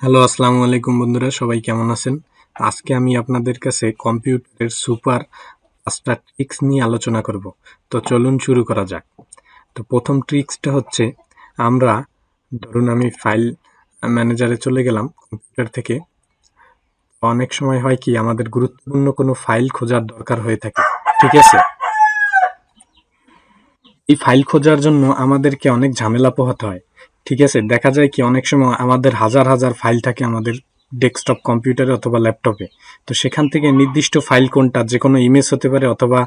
Hello, আসসালামু আলাইকুম বন্ধুরা, সবাই কেমন আছেন? আজকে আমি আপনাদের কাছে কম্পিউটারের সুপার ৫টা ট্রিক্স নিয়ে আলোচনা করব। তো চলুন শুরু করা যাক। তো প্রথম ট্রিক্সটা হচ্ছে, আমরা ধরুন আমি ফাইল ম্যানেজারে চলে গেলাম কম্পিউটার থেকে। অনেক সময় হয় কি, আমাদের গুরুত্বপূর্ণ কোনো ফাইল খোঁজার দরকার হয়ে থাকে, ঠিক আছে? এই ফাইল খোঁজার জন্য আমাদেরকে অনেক ঝামেলা পোহাতে হয়, ঠিক আছে? দেখা যায় কি, অনেক সময় আমাদের হাজার হাজার ফাইল থাকে আমাদের ডেস্কটপ কম্পিউটারে অথবা ল্যাপটপে। তো সেখান থেকে নির্দিষ্ট ফাইল কোনটা, যে কোনো ইমেজ হতে পারে অথবা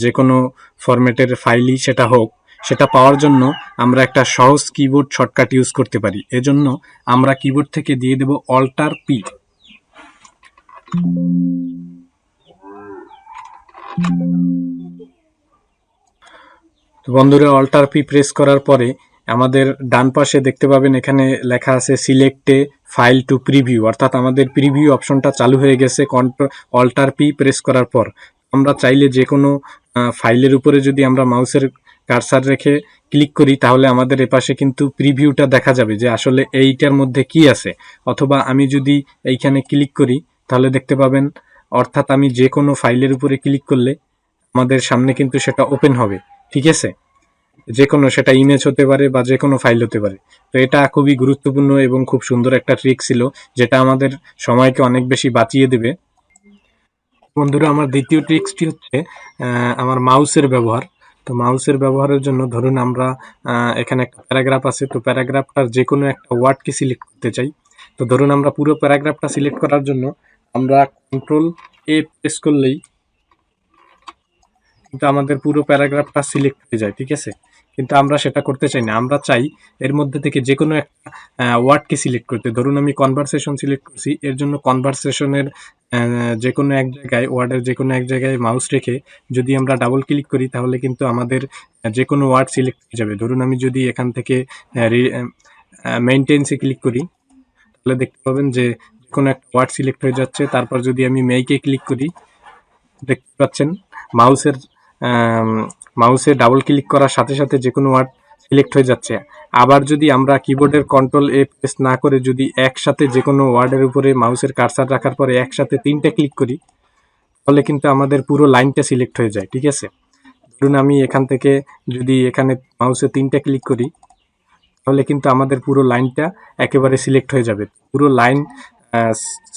যে কোনো ফরম্যাটের ফাইলই সেটা হোক, সেটা পাওয়ার জন্য আমরা একটা সহজ কিবোর্ড শর্টকাট ইউজ করতে পারি। এজন্য আমরা কিবোর্ড থেকে দিয়ে দেব অল্টার পি। তো বন্ধুরা, অল্টার পি প্রেস করার পরে আমাদের ডান পাশে দেখতে পাবেন এখানে লেখা আছে সিলেক্টে ফাইল টু প্রিভিউ, অর্থাৎ আমাদের প্রিভিউ অপশনটা চালু হয়ে গেছে অল্টার পি প্রেস করার পর। আমরা চাইলে যে কোনো ফাইলের উপরে যদি আমরা মাউসের কার্সার রেখে ক্লিক করি, তাহলে আমাদের এপাশে কিন্তু প্রিভিউটা দেখা যাবে যে আসলে এইটার মধ্যে কি আছে। অথবা আমি যদি এইখানে ক্লিক করি, তাহলে দেখতে পাবেন, অর্থাৎ আমি যে কোনো ফাইলের উপরে ক্লিক করলে আমাদের সামনে কিন্তু সেটা ওপেন হবে, ঠিক আছে? যে কোনো, সেটা ইমেজ হতে পারে বা যে কোনো ফাইল হতে পারে। তো এটা খুবই গুরুত্বপূর্ণ এবং খুব সুন্দর একটা ট্রিক ছিল, যেটা আমাদের সময়কে অনেক বেশি বাঁচিয়ে দেবে। বন্ধুরা, আমার দ্বিতীয় ট্রিক্সটি হচ্ছে আমার মাউসের ব্যবহার। তো মাউসের ব্যবহারের জন্য ধরুন আমরা এখানে একটা প্যারাগ্রাফ আছে, তো প্যারাগ্রাফটার যে কোনো একটা ওয়ার্ডকে সিলেক্ট করতে চাই। তো ধরুন আমরা পুরো প্যারাগ্রাফটা সিলেক্ট করার জন্য আমরা কন্ট্রোল এ প্রেস করলেই কিন্তু আমাদের পুরো প্যারাগ্রাফটা সিলেক্ট হয়ে যায়, ঠিক আছে? কিন্তু আমরা সেটা করতে চাই না, আমরা চাই এর মধ্যে থেকে যে কোনো একটা ওয়ার্ডকে সিলেক্ট করতে। ধরুন আমি কনভারসেশন সিলেক্ট করছি, এর জন্য কনভারসেশনের যে কোনো এক জায়গায়, ওয়ার্ডের যে কোনো এক জায়গায় মাউস রেখে যদি আমরা ডাবল ক্লিক করি, তাহলে কিন্তু আমাদের যে কোনো ওয়ার্ড সিলেক্ট হয়ে যাবে। ধরুন আমি যদি এখান থেকে মেইনটেন্সে ক্লিক করি, তাহলে দেখতে পাবেন যে কোনো একটা ওয়ার্ড সিলেক্ট হয়ে যাচ্ছে। তারপর যদি আমি মেইকে ক্লিক করি, দেখতে পাচ্ছেন মাউসের মাউসে ডাবল ক্লিক করার সাথে সাথে যে কোনো ওয়ার্ড সিলেক্ট হয়ে যাচ্ছে। আবার যদি আমরা কিবোর্ডের কন্ট্রোল এ প্রেস না করে যদি একসাথে যে কোনো ওয়ার্ডের উপরে মাউসের কার্সার রাখার পরে একসাথে 3টে ক্লিক করি, তাহলে কিন্তু আমাদের পুরো লাইনটা সিলেক্ট হয়ে যায়, ঠিক আছে? ধরুন আমি এখান থেকে যদি এখানে মাউসে 3টে ক্লিক করি, তাহলে কিন্তু আমাদের পুরো লাইনটা একেবারে সিলেক্ট হয়ে যাবে। পুরো লাইন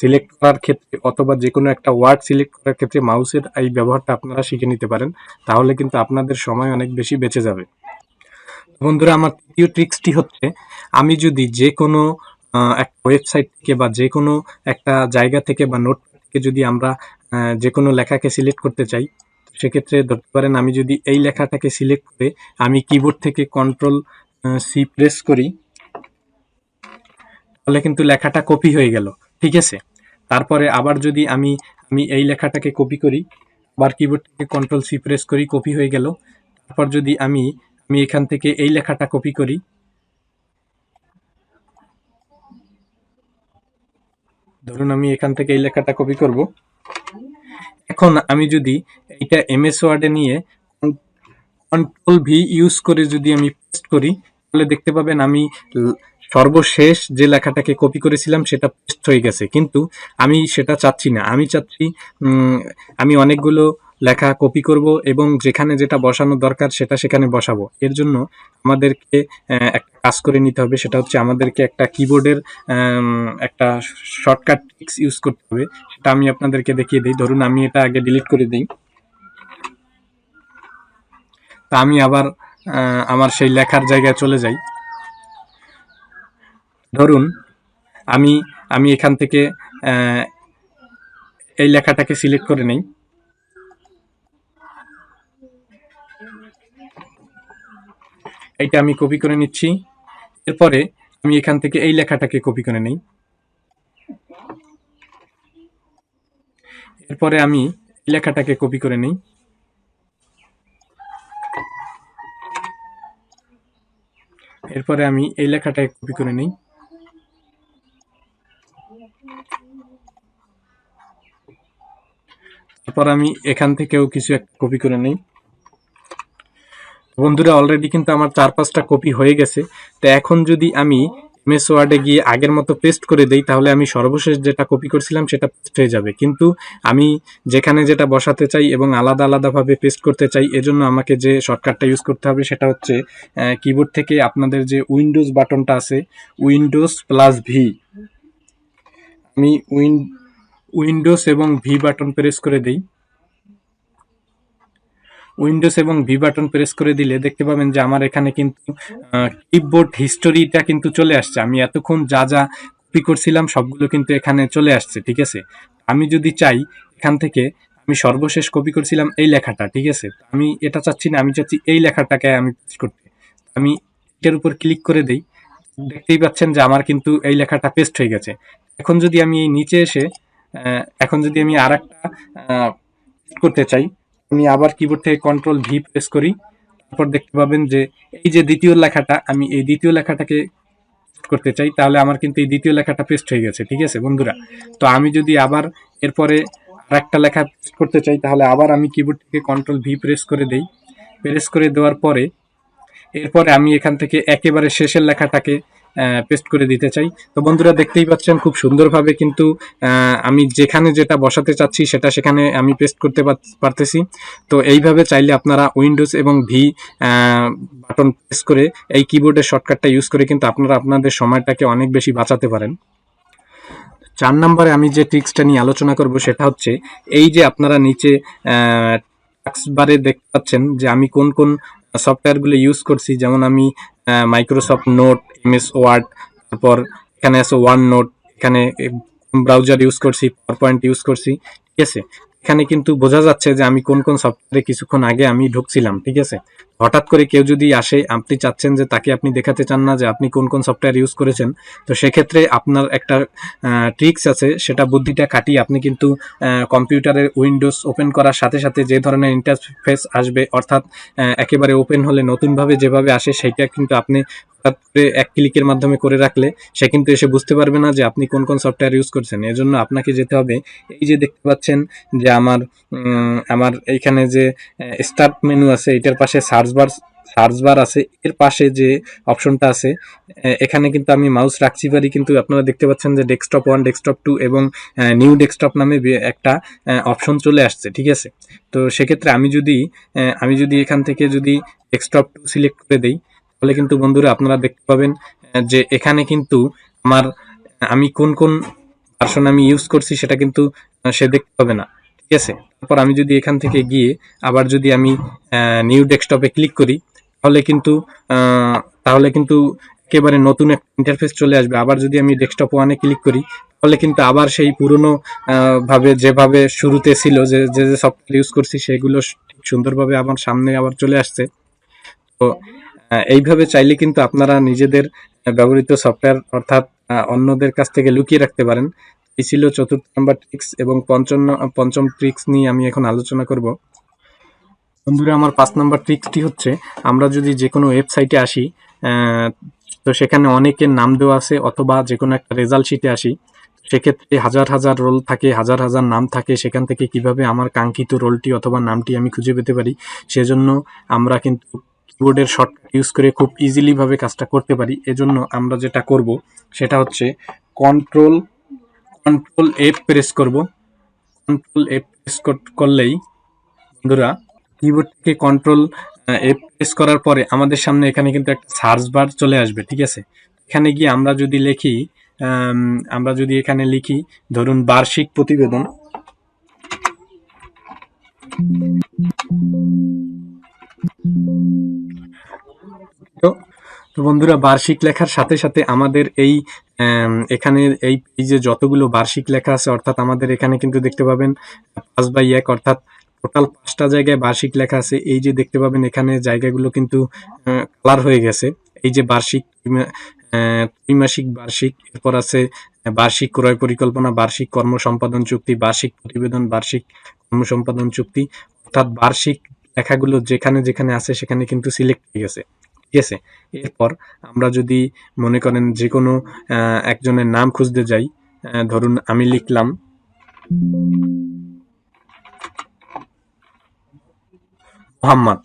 সিলেক্ট করার ক্ষেত্রে অথবা যে কোনো একটা ওয়ার্ড সিলেক্ট করার ক্ষেত্রে মাউসের এই ব্যবহারটা আপনারা শিখে নিতে পারেন, তাহলে কিন্তু আপনাদের সময় অনেক বেশি বেঁচে যাবে। বন্ধুরা, আমার তৃতীয় ট্রিক্সটি হচ্ছে, আমি যদি যে কোনো একটা ওয়েবসাইট থেকে বা যে কোনো একটা জায়গা থেকে বা নোট থেকে যদি আমরা যে কোনো লেখাকে সিলেক্ট করতে চাই, সেক্ষেত্রে ধরতে পারেন আমি যদি এই লেখাটাকে সিলেক্ট করে আমি কিবোর্ড থেকে কন্ট্রোল সি প্রেস করি, তাহলে কিন্তু লেখাটা কপি হয়ে গেল, ঠিক আছে? তারপরে আবার যদি আমি আমি এই লেখাটাকে কপি করি, আবার কিবোর্ড থেকে কন্ট্রোল সি প্রেস করি, কপি হয়ে গেল। তারপর যদি আমি আমি এখান থেকে এই লেখাটা কপি করি, ধরুন আমি এখান থেকে এই লেখাটা কপি করব। এখন আমি যদি এইটা এমএস ওয়ার্ডে নিয়ে কন্ট্রোল ভি ইউজ করে যদি আমি পেস্ট করি, তাহলে দেখতে পাবেন আমি সর্বশেষ যে লেখাটাকে কপি করেছিলাম সেটা পেস্ট হয়ে গেছে। কিন্তু আমি সেটা চাচ্ছি না, আমি চাচ্ছি আমি অনেকগুলো লেখা কপি করব এবং যেখানে যেটা বসানো দরকার সেটা সেখানে বসাবো। এর জন্য আমাদেরকে একটা কাজ করে নিতে হবে, সেটা হচ্ছে আমাদেরকে একটা কিবোর্ডের একটা শর্টকাট ট্রিক্স ইউজ করতে হবে। সেটা আমি আপনাদেরকে দেখিয়ে দিই। ধরুন আমি এটা আগে ডিলিট করে দিই। তা আমি আবার আমার সেই লেখার জায়গায় চলে যাই। ধরুন আমি আমি এখান থেকে এই লেখাটাকে সিলেক্ট করে নেই। এইটা আমি কপি করে নিচ্ছি। এরপরে আমি এখান থেকে এই লেখাটাকে কপি করে নেই। এরপরে আমি এই লেখাটাকে কপি করে নেই। এরপরে আমি এই লেখাটাকে কপি করে নেই। তারপর আমি এখান থেকেও কিছু একটা কপি করে নেই। বন্ধুরা, অলরেডি কিন্তু আমার 4-5টা কপি হয়ে গেছে। তো এখন যদি আমি এমএস ওয়ার্ডে গিয়ে আগের মতো পেস্ট করে দেই, তাহলে আমি সর্বশেষ যেটা কপি করছিলাম সেটা পেস্ট হয়ে যাবে। কিন্তু আমি যেখানে যেটা বসাতে চাই এবং আলাদা আলাদাভাবে পেস্ট করতে চাই, এজন্য আমাকে যে শর্টকাটটা ইউজ করতে হবে সেটা হচ্ছে কিবোর্ড থেকে আপনাদের যে উইন্ডোজ বাটনটা আছে, উইন্ডোজ প্লাস ভি, আমি উইন্ডোজ এবং ভি বাটন প্রেস করে দিই। উইন্ডোজ এবং ভি বাটন প্রেস করে দিলে দেখতে পাবেন যে আমার এখানে কিন্তু কিবোর্ড হিস্টোরিটা কিন্তু চলে আসছে। আমি এতক্ষণ যা যা কপি করছিলাম সবগুলো কিন্তু এখানে চলে আসছে, ঠিক আছে। আমি যদি চাই এখান থেকে, আমি সর্বশেষ কপি করছিলাম এই লেখাটা, ঠিক আছে, আমি এটা চাচ্ছি না, আমি চাচ্ছি এই লেখাটাকে আমি পেস্ট করতে। আমি এটার উপর ক্লিক করে দেই, দেখতেই পাচ্ছেন যে আমার কিন্তু এই লেখাটা পেস্ট হয়ে গেছে। এখন যদি আমি এই নিচে এসে এখন যদি আমি আর একটা করতে চাই, আমি আবার কিবোর্ড থেকে কন্ট্রোল ভি প্রেস করি, তারপর দেখতে পাবেন যে এই যে দ্বিতীয় লেখাটা, আমি এই দ্বিতীয় লেখাটাকে করতে চাই, তাহলে আমার কিন্তু এই দ্বিতীয় লেখাটা পেস্ট হয়ে গেছে, ঠিক আছে বন্ধুরা। তো আমি যদি আবার এরপরে আর একটা লেখা পেস্ট করতে চাই, তাহলে আবার আমি কিবোর্ড থেকে কন্ট্রোল ভি প্রেস করে দেই। প্রেস করে দেওয়ার পরে এরপরে আমি এখান থেকে একেবারে শেষের লেখাটাকে পেস্ট করে দিতে চাই। তো বন্ধুরা দেখতেই পাচ্ছেন খুব সুন্দরভাবে কিন্তু আমি যেখানে যেটা বসাতে চাচ্ছি সেটা সেখানে আমি পেস্ট করতে পারতেছি। তো এইভাবে চাইলে আপনারা উইন্ডোজ এবং ভি বাটন প্রেস করে এই কিবোর্ডের শর্টকাটটা ইউজ করে কিন্তু আপনারা আপনাদের সময়টাকে অনেক বেশি বাঁচাতে পারেন। 4 নম্বরে আমি যে ট্রিক্সটা নিয়ে আলোচনা করব সেটা হচ্ছে, এই যে আপনারা নিচে টাস্ক বারে দেখতে পাচ্ছেন যে আমি কোন কোন সফটওয়্যারগুলো ইউজ করছি, যেমন আমি মাইক্রোসফট নোট, এমএস ওয়ার্ড, তারপর এখানে আছে ওয়ান নোট, এখানে ব্রাউজার ইউজ করছি, পাওয়ার পয়েন্ট ইউজ করছি, ঠিক আছে। এখানে কিন্তু বোঝা যাচ্ছে যে আমি কোন কোন সফটওয়্যারে কিছুক্ষণ আগে আমি ঢুকছিলাম, ঠিক আছে। হঠাৎ করে কেউ যদি আসে, আপনি চাচ্ছেন যে তাকে আপনি দেখাতে চান না যে আপনি কোন কোন সফটওয়্যার ইউজ করেছেন, তো সেক্ষেত্রে আপনার একটা ট্রিক্স আছে, সেটা বুদ্ধিটা কাটিয়ে আপনি কিন্তু কম্পিউটারের উইন্ডোজ ওপেন করার সাথে সাথে যে ধরনের ইন্টারফেস আসবে, অর্থাৎ একেবারে ওপেন হলে নতুনভাবে যেভাবে আসে, সেইটা কিন্তু আপনি হঠাৎ করে এক ক্লিকের মাধ্যমে করে রাখলে সে কিন্তু এসে বুঝতে পারবে না যে আপনি কোন কোন সফটওয়্যার ইউজ করছেন। এজন্য আপনাকে যেতে হবে, এই যে দেখতে পাচ্ছেন যে আমার এইখানে যে স্টার্ট মেনু আছে, এটার পাশে সার্চ বার আছে, এর পাশে যে অপশনটা আছে এখানে কিন্তু আমি মাউস রাখছি পারি, কিন্তু আপনারা দেখতে পাচ্ছেন যে ডেস্কটপ 1, ডেস্কটপ 2 এবং নিউ ডেস্কটপ নামে একটা অপশন চলে আসছে, ঠিক আছে। তো সেক্ষেত্রে আমি যদি এখান থেকে যদি ডেস্কটপ 2 সিলেক্ট করে দেই, তাহলে কিন্তু বন্ধুরা আপনারা দেখতে পাবেন যে এখানে কিন্তু আমার আমি কোন কোন ভার্সন আমি ইউজ করছি সেটা কিন্তু সে দেখতে পাবে না, ঠিক আছে। তারপর আমি যদি এখান থেকে গিয়ে আবার যদি আমি নিউ ডেস্কটপে ক্লিক করি, তাহলে কিন্তু আহ, তাহলে কিন্তু একেবারে নতুন একটা ইন্টারফেস চলে আসবে। আবার যদি আমি ডেস্কটপ 1-এ ক্লিক করি, তাহলে কিন্তু আবার সেই পুরনো ভাবে যেভাবে শুরুতে ছিল, যে যে সফটওয়্যার ইউজ করছি সেগুলো ঠিক সুন্দরভাবে আমার সামনে আবার চলে আসছে। তো এইভাবে চাইলে কিন্তু আপনারা নিজেদের ব্যবহৃত সফটওয়্যার অর্থাৎ অন্যদের কাছ থেকে লুকিয়ে রাখতে পারেন। এই ছিল চতুর্থ নম্বর ট্রিক্স, এবং পঞ্চম ট্রিক্স নিয়ে আমি এখন আলোচনা করব। বন্ধুরা, আমার 5 নম্বর ট্রিক্সটি হচ্ছে, আমরা যদি যে কোনো ওয়েবসাইটে আসি, তো সেখানে অনেকের নাম দেওয়া আছে, অথবা যে কোনো একটা রেজাল্ট শিটে আসি, সেক্ষেত্রে হাজার হাজার রোল থাকে, হাজার হাজার নাম থাকে, সেখান থেকে কিভাবে আমার কাঙ্ক্ষিত রোলটি অথবা নামটি আমি খুঁজে পেতে পারি, সেজন্য আমরা কিন্তু কিবোর্ডের শর্টকাট ইউজ করে খুব ইজিলি ভাবে কাজটা করতে পারি। এজন্য আমরা যেটা করব সেটা হচ্ছে কন্ট্রোল কন্ট্রোল এফ প্রেস করব। কন্ট্রোল এফ প্রেস করলেই বন্ধুরা, কিবোর্ড থেকে কন্ট্রোল এফ প্রেস করার পরে আমাদের সামনে এখানে কিন্তু একটা সার্চ বার চলে আসবে, ঠিক আছে। এখানে গিয়ে আমরা যদি এখানে লিখি, ধরুন বার্ষিক প্রতিবেদন, তো তো বন্ধুরা, বার্ষিক লেখার সাথে সাথে আমাদের এখানে এই পেজে যতগুলো বার্ষিক লেখা আছে, অর্থাৎ আমাদের এখানে কিন্তু দেখতে পাবেন 5/1, অর্থাৎ টোটাল 5টা জায়গায় বার্ষিক লেখা আছে। এই যে দেখতে পাবেন এখানে জায়গাগুলো কিন্তু কালার হয়ে গেছে। এই যে বার্ষিক, ত্রিমাসিক, বার্ষিক, এরপর আছে বার্ষিক ক্রয় পরিকল্পনা, বার্ষিক কর্ম সম্পাদন চুক্তি, বার্ষিক প্রতিবেদন, বার্ষিক কর্ম সম্পাদন চুক্তি, অর্থাৎ বার্ষিক লেখাগুলো যেখানে যেখানে আছে সেখানে কিন্তু সিলেক্ট হয়ে গেছে, ঠিক আছে। এরপর আমরা যদি মনে করেন যে কোনো একজনের নাম খুঁজতে যাই, ধরুন আমি লিখলাম মোহাম্মদ,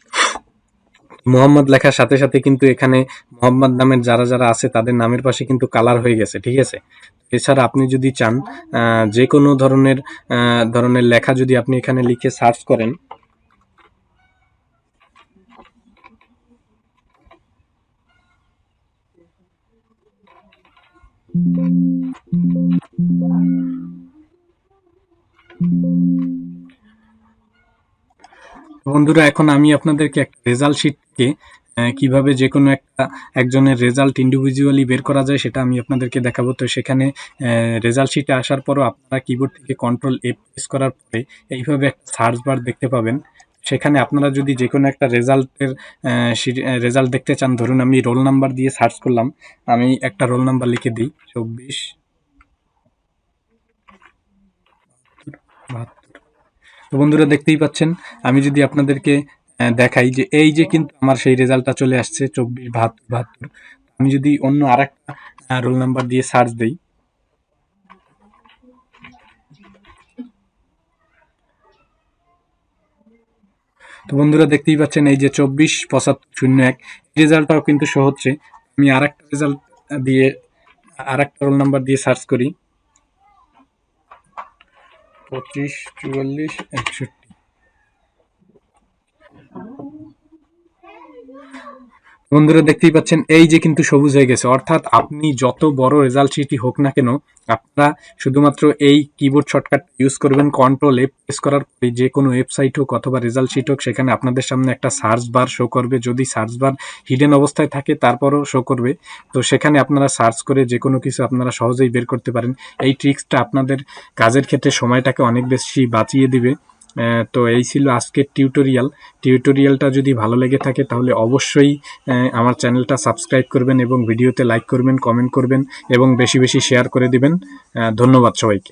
মোহাম্মদ লেখার সাথে সাথে কিন্তু এখানে মোহাম্মদ নামের যারা যারা আছে তাদের নামের পাশে কিন্তু কালার হয়ে গেছে, ঠিক আছে। এছাড়া আপনি যদি চান যে কোনো ধরনের লেখা যদি আপনি এখানে লিখে সার্চ করেন, বন্ধুরা এখন আমি আপনাদেরকে একটা রেজাল্ট শিটকে কিভাবে যে কোনো একজনের রেজাল্ট ইন্ডিভিজুয়ালি বের করা যায় সেটা আমি আপনাদেরকে দেখাবো। তো সেখানে রেজাল্ট শিটে আসার পরও আপনারা কিবোর্ড থেকে কন্ট্রোল এফ প্রেস করার পরে এইভাবে একটা সার্চ বার দেখতে পাবেন। সেখানে আপনারা যদি যে কোনো একটা রেজাল্ট দেখতে চান, ধরুন আমি রোল নাম্বার দিয়ে সার্চ করলাম, আমি একটা রোল নাম্বার লিখে দিই 2472। তো বন্ধুরা দেখতেই পাচ্ছেন, আমি যদি আপনাদেরকে দেখাই যে এই যে কিন্তু আমার সেই রেজাল্টটা চলে আসছে 2472। আমি যদি অন্য আরেকটা রোল নাম্বার দিয়ে সার্চ দেই, তো বন্ধুরা দেখতেই পাচ্ছেন এই যে 247501 রেজাল্টটাও কিন্তু শো হচ্ছে। আমি আরেকটা রেজাল্ট দিয়ে আরেকটা রোল নাম্বার দিয়ে সার্চ করি 254461। বন্ধুরা দেখতেই পাচ্ছেন এই যে কিন্তু সবুজ হয়ে গেছে, অর্থাৎ আপনি যত বড় রেজাল্ট শিটই হোক না কেন, আপনারা শুধুমাত্র এই কিবোর্ড শর্টকাট ইউজ করবেন, কন্ট্রোল এফ প্রেস করার পরে যে কোনো ওয়েবসাইট হোক অথবা রেজাল্ট শিট হোক, সেখানে আপনাদের সামনে একটা সার্চ বার শো করবে। যদি সার্চ বার হিডেন অবস্থায় থাকে তারপরও শো করবে। তো সেখানে আপনারা সার্চ করে যে কোনো কিছু আপনারা সহজেই বের করতে পারেন। এই ট্রিক্সটা আপনাদের কাজের ক্ষেত্রে সময়টাকে অনেক বেশি বাঁচিয়ে দিবে। তো এই ছিল আজকের টিউটোরিয়ালটা যদি ভালো লেগে থাকে তাহলে অবশ্যই আমার চ্যানেলটা সাবস্ক্রাইব করবেন এবং ভিডিওতে লাইক করবেন, কমেন্ট করবেন এবং বেশি বেশি শেয়ার করে দিবেন। ধন্যবাদ সবাইকে।